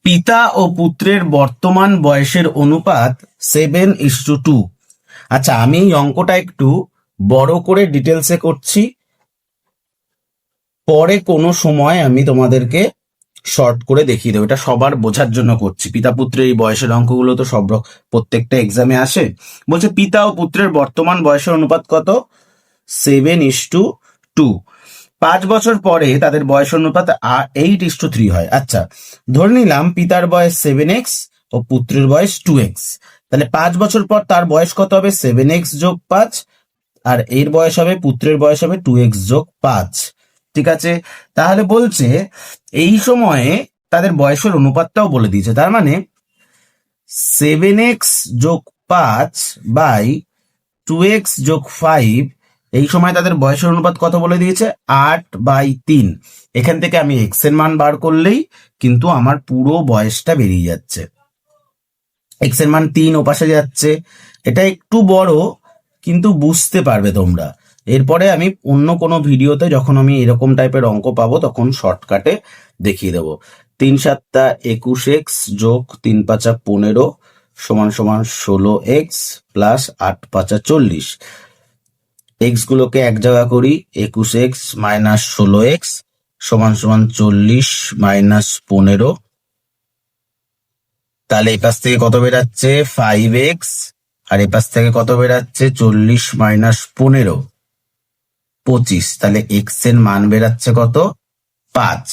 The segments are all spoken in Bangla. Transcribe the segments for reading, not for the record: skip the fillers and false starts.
পিতা ও পুত্রের বর্তমান বয়সের অনুপাত 7:2। আচ্ছা, আমি এই অঙ্কটা একটু বড় করে ডিটেলসে করছি, পরে কোনো সময় আমি তোমাদেরকে শর্ট করে দেখিয়ে দেবো। এটা সবার বোঝার জন্য করছি। পিতা পুত্রের এই বয়সের অঙ্কগুলো তো প্রত্যেকটা এক্সামে আসে। বলছে পিতা ও পুত্রের বর্তমান বয়সের অনুপাত কত? 7:2। 5 বছর পরে তাদের বয়স অনুপাত 8:3 হয়। আচ্ছা, ধরে নিলাম পিতার বয়স 7x ও পুত্রের বয়স 2x। তাহলে 5 বছর পর তার বয়স কত হবে? 7x যোগ 5, আর এর বয়স হবে, পুত্রের বয়স হবে 2x যোগ 5। ঠিক আছে, তাহলে বলছে এই সময়ে তাদের বয়সের অনুপাতটাও বলে দিয়েছে। তার মানে 7x যোগ 5 বাই 2x যোগ 5, এই সময় তাদের বয়সের অনুপাত কত বলে দিয়েছে? 8/3। এখান থেকে আমি এক্স এর মান বার করলেই কিন্তু আমার পুরো বয়সটা বেরিয়ে যাচ্ছে। এক্স এর মান 3 ওপাশে যাচ্ছে। এটা একটু বড়, কিন্তু বুঝতে পারবে তোমরা। এরপরে আমি অন্য কোনো ভিডিওতে যখন আমি এরকম টাইপের অঙ্ক পাবো তখন শর্টকাটে দেখিয়ে দেবো। 3×7 21x যোগ 3×5 15 সমান সমান 16x প্লাস 8×5 40। এক্স গুলোকে এক জায়গা করি, 21x মাইনাস 16x সমান সমান 40 মাইনাস 15। তাহলে এই পাশ থেকে কত বেরাচ্ছে? 5x, আর এই পাশ থেকে কত বেরাচ্ছে? 40 মাইনাস 15, 25। তাহলে এক্স এর মান বেরাচ্ছে কত? 5।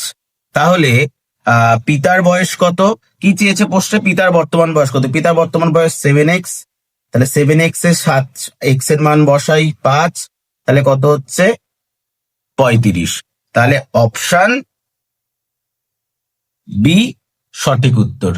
তাহলে পিতার বয়স কত? কি চেয়েছে প্রশ্নে? পিতার বর্তমান বয়স কত? পিতার বর্তমান বয়স 7x। তাহলে 7x এর 7 এক্স এর মান বসাই 5, তাহলে কত হচ্ছে? 35। তাহলে অপশন বি সঠিক উত্তর।